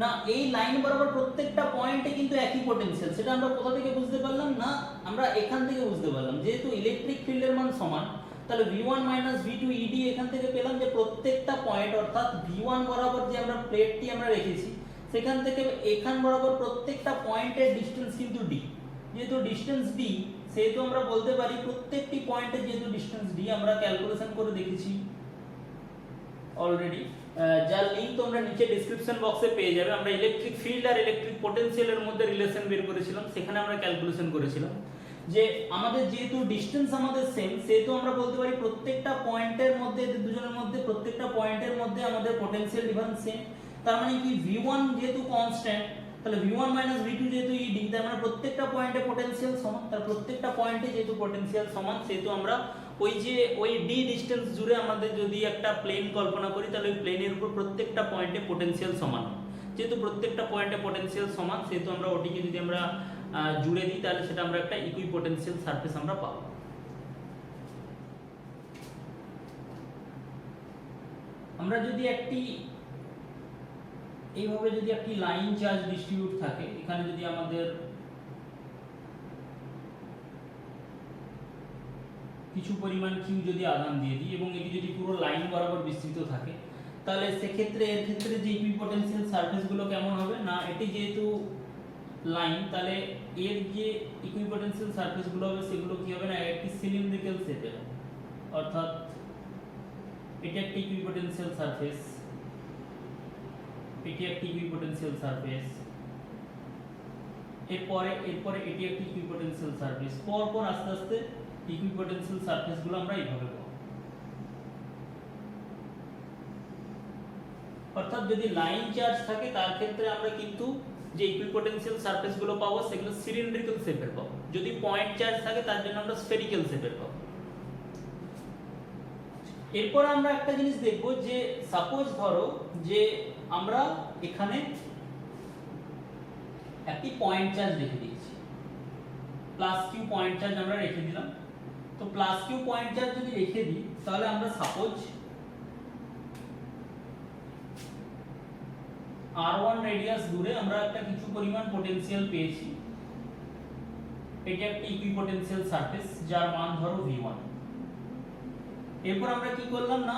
না এই লাইন বরাবর প্রত্যেকটা পয়েন্টে কিন্তু একই পটেনশিয়াল, সেটা আমরা কোথা থেকে বুঝতে পারলাম? না আমরা এখান থেকে বুঝতে পারলাম, যেহেতু ইলেকট্রিক ফিল্ডের মান সমান, তাহলে v1 v2 ed এখান থেকে পেলাম যে প্রত্যেকটা পয়েন্ট অর্থাৎ v1 বরাবর যে আমরা প্লেটটি আমরা রেখেছি সেখান থেকে এখান বরাবর প্রত্যেকটা পয়েন্টের ডিসটেন্স কিন্তু d, যেহেতু ডিসটেন্স d সেহেতু আমরা বলতে পারি প্রত্যেকটি পয়েন্টে যেহেতু ডিসটেন্স d আমরা ক্যালকুলেশন করে দেখেছি অলরেডি, যার লিংক তোমরা নিচে ডেসক্রিপশন বক্সে পেয়ে যাবে। আমরা ইলেকট্রিক ফিল্ড আর ইলেকট্রিক পোটেনশিয়ালের মধ্যে রিলেশন বের করেছিলাম, সেখানে আমরা ক্যালকুলেশন করেছিলাম যে আমাদের যেহেতু ডিসটেন্স আমাদের সেম সেহেতু আমরা বলতে পারি প্রত্যেকটা পয়েন্টের মধ্যে দুজনের মধ্যে প্রত্যেকটা পয়েন্টের মধ্যে আমাদের পোটেনশিয়াল ডিফারেন্স সেম। তার মানে কি v1 যেহেতু কনস্ট্যান্ট তাহলে v1 v2 যেহেতু ed, তার মানে প্রত্যেকটা পয়েন্টে পোটেনশিয়াল সমান, তার প্রত্যেকটা পয়েন্টে যেহেতু পোটেনশিয়াল সমান সেহেতু আমরা ওই d ডিসটেন্স জুড়ে আমাদের যদি একটা প্লেন কল্পনা করি তাহলে ওই প্লেনের উপর প্রত্যেকটা পয়েন্টে পোটেনশিয়াল সমান, যেহেতু প্রত্যেকটা পয়েন্টে পোটেনশিয়াল সমান সেহেতু আমরা ওটিকে যদি আমরা জুড়ে দিই তাহলে সেটা আমরা একটা ইকুইপোটেনশিয়াল সারফেস আমরা পাবো। আমরা যদি এইভাবে যদি একটি লাইন চার্জ ডিস্ট্রিবিউট থাকে, এখানে যদি আমাদের কিছু পরিমাণ কিউ যদি আধান দিয়ে দিই এবং এটি যদি পুরো লাইন বরাবর বিস্তৃত থাকে তাহলে সেক্ষেত্রে এর ক্ষেত্রে যে ইকুইপোটেনশিয়াল সারফেসগুলো কেমন হবে? না এটি যেহেতু লাইন তাহলে এর যে ইকুইপোটেনশিয়াল সারফেসগুলো হবে সেগুলো কি হবে? না একটি সিলিন্ড্রিক্যাল শেপের, অর্থাৎ এটি একটি ইকুইপোটেনশিয়াল সারফেস, এটি একটি ইকুইপোটেনশিয়াল সারফেস, এরপরে এটি একটি ইকুইপোটেনশিয়াল সারফেস, পরপর আস্তে আস্তে ইকুইপোটেনশিয়াল সারফেসগুলো আমরা এইভাবে পাবো। অর্থাৎ যদি লাইন চার্জ থাকে তার ক্ষেত্রে আমরা কিন্তু যে ইকুইপোটেনশিয়াল সারফেসগুলো পাবো সেগুলো সিলিন্ড্রিক্যাল শেপের পাবো, যদি পয়েন্ট চার্জ থাকে তার জন্য আমরা স্ফেরিক্যাল শেপের পাবো। এরপর আমরা একটা জিনিস দেখব যে সাপোজ ধরো যে আমরা এখানে একটি পয়েন্ট চার্জ রেখে দিয়েছি, প্লাস কিউ পয়েন্ট চার্জ আমরা রেখে দিলাম। তো প্লাস কিউ পয়েন্ট চার্জ যদি রেখে দিই তাহলে আমরা সাপোজ r1 রেডিয়াস দূরে আমরা একটা কিছু পরিমাণ পটেনশিয়াল পেয়েছি, এটা একটা ইকুইপোটেনশিয়াল সারফেস যার মান ধরো v1। এরপর আমরা কি করলাম? না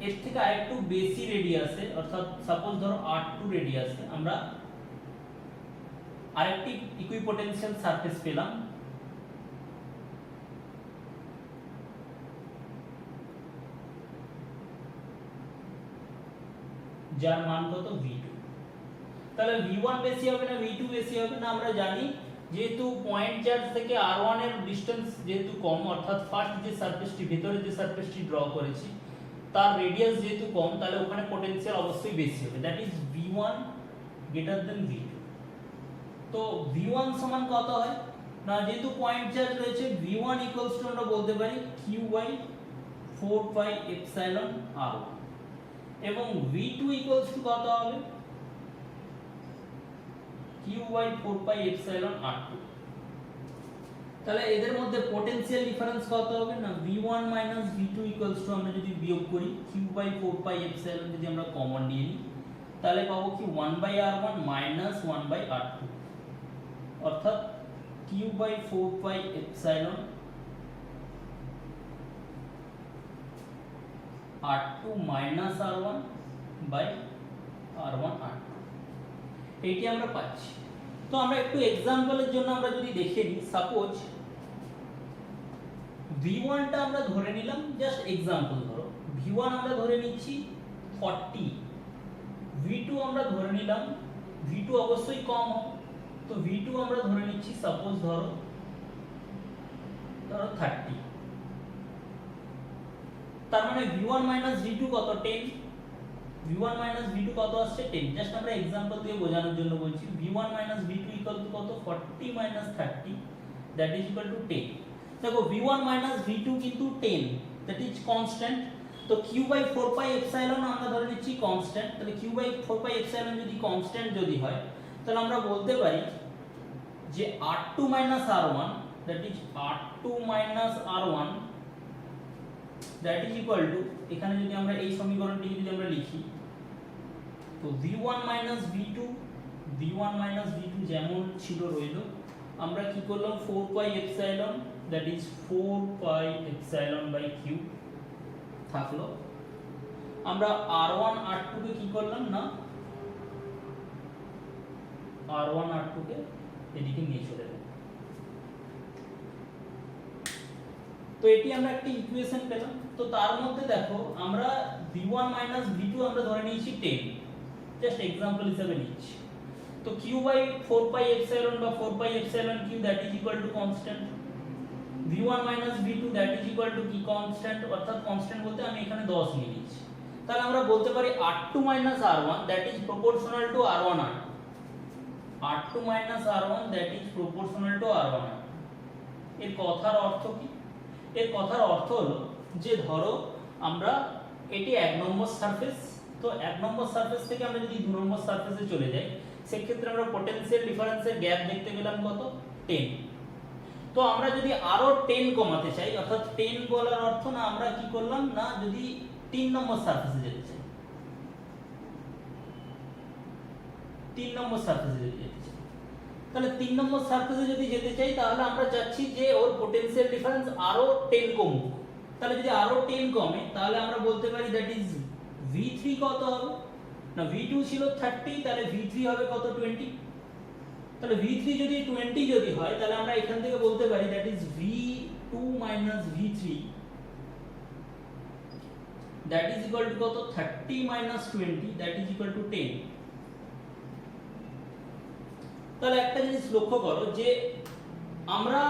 এর থেকে আরেকটু বেশি রেডিয়াসে অর্থাৎ সাপোজ ধরো r2 রেডিয়াসে আমরা আরেকটি ইকুইপোটেনশিয়াল সারফেস পেলাম, যার মান কত? v2। তাহলে v1 বেশি হবে না v2 বেশি হবে না? আমরা জানি যেহেতু পয়েন্ট চার্জ থেকে r1 এর ডিসটেন্স যেহেতু কম, অর্থাৎ ফার্স্ট যে সারফেসটি ভিতরে যে সারফেসটি ড্র করেছি তার রেডিয়াস যেহেতু কম তাহলে ওখানে পোটেনশিয়াল অবশ্যই বেশি হবে, that is v1 greater than v2। তো v1 সমান কত হয়? না যেহেতু পয়েন্ট চার্জ রয়েছে v1 ইকুয়ালস টু আমরা বলতে পারি q by 4 pi epsilon r1 এবং v2 ইকুয়ালস টু কত হবে? q by 4 pi epsilon r2। তাহলে এদের মধ্যে পোটেনশিয়াল ডিফারেন্স কত হবে? না v1 v2 ইকুয়ালস টু আমরা যদি বিয়োগ করি q বাই 4 পাই এপসাইলন যদি আমরা কমন নিয়ে নিই তাহলে পাবো কি 1 by r1 minus 1 by r2, অর্থাৎ q by 4 pi epsilon r2 minus r1 by r1 r2 এইটি আমরা পাচ্ছি। তো আমরা একটু এক্সাম্পলের জন্য আমরা যদি দেখে নিই, সাপোজ v1 টা আমরা ধরে নিলাম, জাস্ট এক্সাম্পল ধরো v1 আমরা ধরে নিচ্ছি 40, v2 আমরা ধরে নিলাম, v2 অবশ্যই কম হবে তো v2 আমরা ধরে নিচ্ছি সাপোজ ধরো 30। তার মানে v1 v2 কত? 10। v1 v2 কত আসছে? 10। জাস্ট আমরা एग्जांपल দিয়ে বোঝানোর জন্য বলছি v1 v2 ইকুয়াল টু কত? 40 30 দ্যাট ইজ ইকুয়াল টু 10। দেখো v1 v2 কিন্তু 10 দ্যাট ইজ কনস্ট্যান্ট, তো q বাই 4 পাই এপসাইলন আমরা ধরে নিচ্ছি কনস্ট্যান্ট। তাহলে q বাই 4 পাই এপসাইলন যদি কনস্ট্যান্ট যদি হয় তাহলে আমরা বলতে পারি যে r2 r1 that is r2 r1 that is equal two, এখানে যদি আমরা এই সমীকরণটি যদি আমরা লিখি তো v1 যেমন ছিল রইল, আমরা কি করলাম 4 pi epsilon that is 4 pi epsilon by q থাকলো। আমরা r1 r2 কে কি করলাম না r1 r2 কে এদিকে নিয়ে চলে গেলাম। তো এটি আমরা একটা ইকুয়েশন পেলাম। তো তার মধ্যে দেখো আমরা v1 v2 আমরা ধরে নিয়েছি 10, জাস্ট एग्जांपल হিসেবে নিচ্ছি। তো q বাই 4 পাই এপসাইলন বা 4 pi epsilon q that is equal to constant, v1 v2 that is equal two কি কনস্ট্যান্ট, অর্থাৎ কনস্ট্যান্ট বলতে আমি এখানে 10 নিয়ে নিচ্ছি। তাহলে আমরা বলতে পারি r2 r1 that is proportional to r1 r2 r1 that is proportional to r1 এর কথার অর্থ কি? এর কথার অর্থ হলো যে ধরো আমরা এটি 1 নম্বর সারফেস, তো 1 নম্বর সারফেস থেকে আমরা যদি 2 নম্বর সারফেসে চলে যাই সেই ক্ষেত্রে আমরা পটেনশিয়াল ডিফারেন্সের গ্যাপ দেখতে পেলাম কত 10। তো আমরা যদি আরো 10 কমাতে চাই, অর্থাৎ 10 বলার অর্থ না আমরা কি করলাম না যদি 3 নম্বর সারফেসে যেতে চাই, 3 নম্বর সারফেসে যেতে চাই, তাহলে 3 নম্বর সারফেসে যদি যেতে চাই তাহলে আমরা চাচ্ছি যে ওর পটেনশিয়াল ডিফারেন্স আরো 10 কমুক। তাহলে যদি আরো 10 কমে তাহলে আমরা বলতে পারি দ্যাট ইজ v3 কত হবে না v2 ছিল 30, তাহলে v3 হবে কত 20। তাহলে v3 যদি 20 যদি হয় তাহলে আমরা এখান থেকে বলতে পারি that is v2 v3 that is equal two কত 30 20 দ্যাট ইজ ইকুয়াল টু 10। তাহলে একটা জিনিস লক্ষ্য করো যে আমরা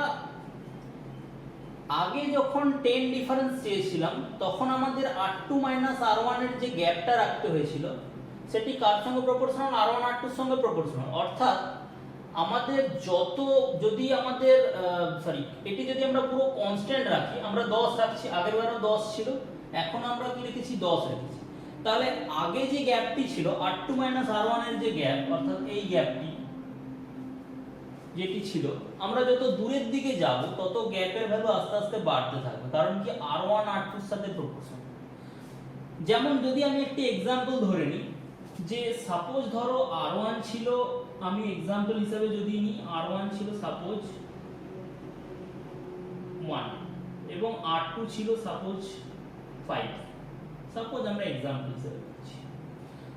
আগে যখন 10 ডিফারেন্স চেয়েছিলাম তখন আমাদের r2 r1 এর যে গ্যাপটা রাখতে হয়েছিল সেটি কার সঙ্গে প্রপোর্শনাল, r1 r2 এর সঙ্গে প্রপোর্শনাল। অর্থাৎ আমাদের যত যদি আমাদের এটি যদি আমরা পুরো কনস্ট্যান্ট রাখি, আমরা 10 রাখছি, আগের বারও 10 ছিল, এখন আমরা কি রেখেছি 10 রেখেছি। তাহলে আগে যে গ্যাপটি ছিল r2 r1 এর যে গ্যাপ, অর্থাৎ এই গ্যাপটি যেটি ছিল, আমরা যত দূরের দিকে যাব তত গ্যাপের ভ্যালু আস্তে আস্তে বাড়তে থাকবে, কারণ কি r1 r2 এর সাথে প্রপোর্শনাল। যেমন যদি আমি একটি एग्जांपल ধরে নিই যে সাপোজ ধরো r1 ছিল, আমি एग्जांपल হিসেবে যদি নিই r1 ছিল সাপোজ 1 এবং r2 ছিল সাপোজ 5, সাপোজ আমরা एग्जांपल হিসেবে নিচ্ছি।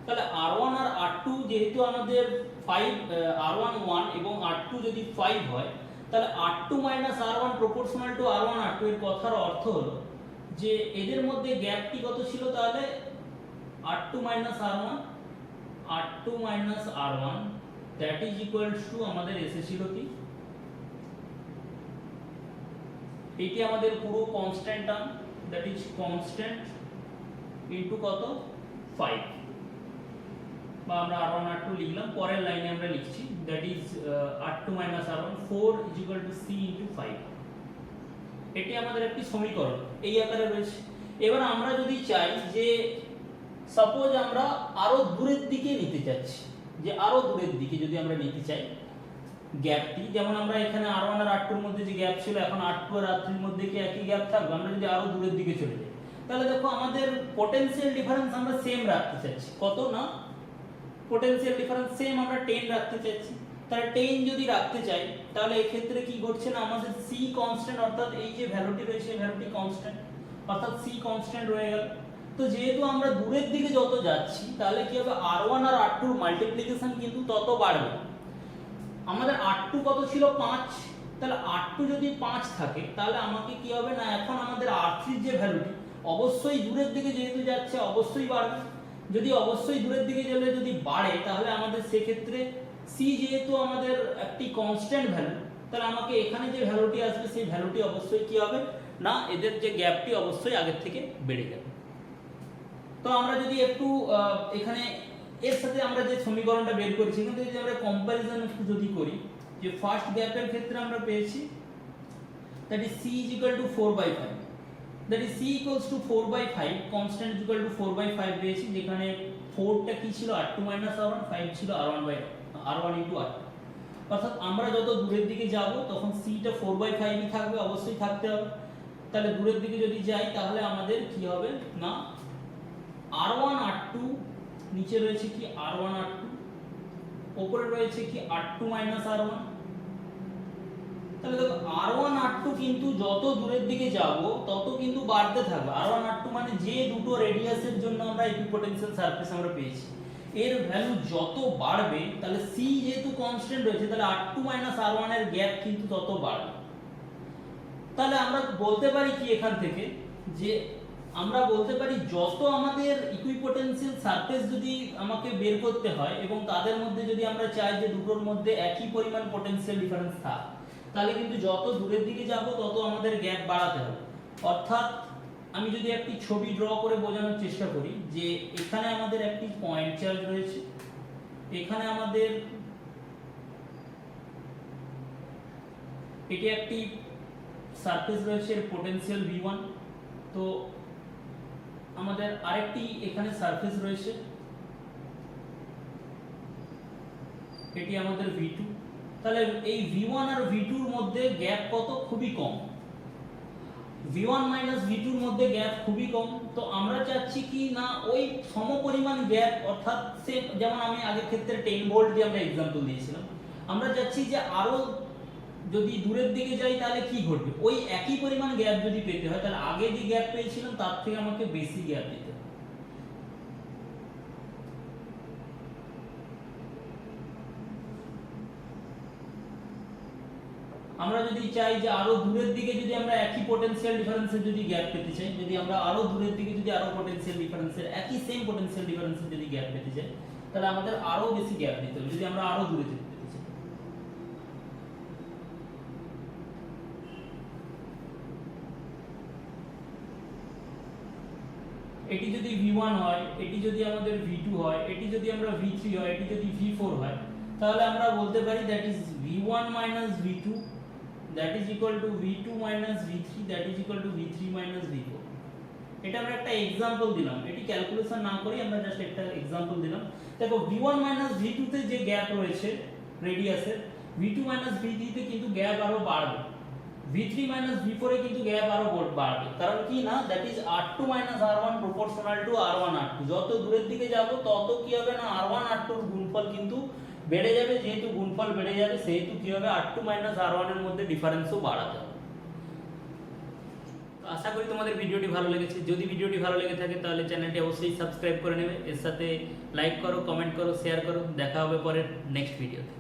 তাহলে r1 আর r2 যেহেতু আমাদের 5 r1 1 এবং r2 যদি 5 হয় তাহলে r2 r1 proportional to r1 r2 এর কথার অর্থ হলো যে এদের মধ্যে গ্যাপটি কত ছিল, তাহলে r2 r1 that is equals to আমাদের এসেছিল কি, এটি আমাদের পুরো constant term that is constant into কত 5, বা আমরা r1 r2 লিখলাম, পরের লাইনে আমরা লিখছি that is r2 r1 4 is equal two c into 5। এটি আমাদের একটি সমীকরণ এই আকারে রয়েছে। এবার আমরা যদি চাই যে সাপোজ আমরা আরো দূরের দিকে নিতে চাচ্ছি, যে আরো দূরের দিকে যদি আমরা নিতে চাই গ্যাপটি, যেমন আমরা এখানে r1 আর r2 এর মধ্যে যে গ্যাপ ছিল এখন r2 আর r3 এর মধ্যে কি একই গ্যাপ থাকবে, আমরা যদি আরো দূরের দিকে চলে যাই তাহলে দেখো আমাদের পটেনশিয়াল ডিফারেন্স আমরা সেম রাখতে চাচ্ছি, কত না পটেনশিয়াল ডিফারেন্স সেম আমরা 10 রাখতে চাচ্ছি। তাহলে 10 যদি রাখতে চাই তাহলে এই ক্ষেত্রে কি ঘটছে না আমাদের c কনস্ট্যান্ট, অর্থাৎ এই যে ভ্যালুটি রয়েছে এই ভ্যালুটি কনস্ট্যান্ট, অর্থাৎ c কনস্ট্যান্ট রয়ে গেল। তো যেহেতু আমরা দূরের দিকে যত যাচ্ছি তাহলে কি হবে r1 আর r2 মাল্টিপ্লিকেশন কিন্তু তত বাড়বে। আমাদের r2 কত ছিল 5, তাহলে r2 যদি 5 থাকে তাহলে আমাকে কি হবে না এখন আমাদের r3 এর যে ভ্যালুটি অবশ্যই দূরের দিকে যেহেতু যাচ্ছে অবশ্যই বাড়বে। যদি অবশ্যই দূরের দিকে গেলে যদি বাড়ে তাহলে আমাদের সেক্ষেত্রে c যেহেতু আমাদের একটি কনস্ট্যান্ট ভ্যালু, তাহলে আমাকে এখানে যে ভ্যালুটি আসবে সেই ভ্যালুটি অবশ্যই কি হবে না এদের যে গ্যাপটি অবশ্যই আগের থেকে বেড়ে যাবে। তো আমরা যদি একটু এখানে এর সাথে আমরা যে সমীকরণটা বের করেছি কিন্তু যদি আমরা কম্পারিজন একটু যদি করি, যে ফার্স্ট গ্যাপের ক্ষেত্রে আমরা পেয়েছি that is c is equal to 4/5, that is c equals to 4/5 constant is equal to 4/5 পেয়েছি, যেখানে 4 টা কি ছিল r2 r1, 5 ছিল r1 into r, অর্থাৎ আমরা যত দূরের দিকে যাব তখন c টা 4/5 ই থাকবে, অবশ্যই থাকতে হবে। তাহলে দূরের দিকে যদি যাই তাহলে আমাদের কি হবে না r1 r2 নিচে রয়েছে কি r1 r2, উপরে রয়েছে কি r2 r1। তাহলে দেখো r1 r2 কিন্তু যত দূরের দিকে যাব তত কিন্তু বাড়তে থাকবে। r1 r2 মানে যে দুটো রেডিয়াসের জন্য আমরা ইকুইপোটেনশিয়াল সারফেস আমরা পেয়েছি, এর ভ্যালু যত বাড়বে তাহলে c যেহেতু কনস্ট্যান্ট রয়েছে তাহলে r2 r1 এর গ্যাপ কিন্তু তত বাড়বে। তাহলে আমরা বলতে পারি কি এখান থেকে, যে আমরা বলতে পারি যত আমাদের ইকুইপোটেনশিয়াল সারফেস যদি আমাকে বের করতে হয় এবং তাদের মধ্যে যদি আমরা চাই যে দুটোর মধ্যে একই পরিমাণ পটেনশিয়াল ডিফারেন্স থাক, তাহলে কিন্তু যত দূরের দিকে যাব তত আমাদের গ্যাপ বাড়াতে হবে। অর্থাৎ আমি যদি একটি ছবি ড্র করে বোঝানোর চেষ্টা করি, যে এখানে আমাদের একটি পয়েন্ট চার্জ রয়েছে, এখানে আমাদের এটি একটি সারফেস রয়েছে, এর পোটেনশিয়াল v1, তো আমাদের আরেকটি এখানে সারফেস রয়েছে, এটি আমাদের v2। তাহলে এই v1 আর v2 এর মধ্যে গ্যাপ কত? খুবই কম। v1 v2 এর মধ্যে গ্যাপ খুবই কম। তো আমরা চাচ্ছি কি না ওই সমপরিমাণ গ্যাপ, অর্থাৎ সেম যেমন আমি আগের ক্ষেত্রে 10 ভোল্ট দিয়ে আমরা एग्जांपल দিয়েছিলাম, আমরা চাচ্ছি যে আরো যদি দূরের দিকে যাই তাহলে কি ঘটবে, ওই একই পরিমাণ গ্যাপ যদি পেতে হয় তাহলে আগে যে গ্যাপ পেয়েছিলাম তার থেকে আমাকে বেশি গ্যাপ দিতে হবে। আমরা যদি চাই যে আরো দূরের দিকে যদি আমরা একই পটেনশিয়াল ডিফারেন্সের যদি গ্যাপ পেতে চাই, যদি আমরা আরো দূরের দিকে যদি আরো পটেনশিয়াল ডিফারেন্সের একই সেম পটেনশিয়াল ডিফারেন্সের যদি গ্যাপ পেতে চাই, তাহলে আমাদের আরো বেশি গ্যাপ দিতে হবে যদি আমরা আরো দূরে যেতে চাই। এটি যদি v1 হয়, এটি যদি আমাদের v2 হয়, এটি যদি আমরা v3 হয়, এটি যদি v4 হয়, তাহলে আমরা বলতে পারি that is v1 v2 that is equal to v2 v3 that is equal to v3 v4। এটা আমরা একটা एग्जांपल দিলাম, এটি ক্যালকুলেশন না করি আমরা জাস্ট একটা एग्जांपल দিলাম। দেখো v1 v2 তে যে গ্যাপ রয়েছে রেডিয়াসের, v2 v3 তে কিন্তু গ্যাপ আরো বাড়বে, v3 v4 এ কিন্তু গ্যাপ আরো বাড়বে। কারণ কি না, that is r2 r1 proportional to r1 r2। যত দূরের দিকে যাব তত কি হবে না r1 r2 এর গুণফল কিন্তু বেড়ে যাবে, যেহেতু গুণফল বেড়ে যাবে সেহেতু কি হবে r2 r1 এর মধ্যে ডিফারেন্সও বাড়াতে হবে। তো আশা করি তোমাদের ভিডিওটি ভালো লেগেছে। যদি ভিডিওটি ভালো লেগে থাকে তাহলে চ্যানেলটি অবশ্যই সাবস্ক্রাইব করে নেবে, এর সাথে লাইক করো, কমেন্ট করো, শেয়ার করো। দেখা হবে পরের নেক্সট ভিডিওতে।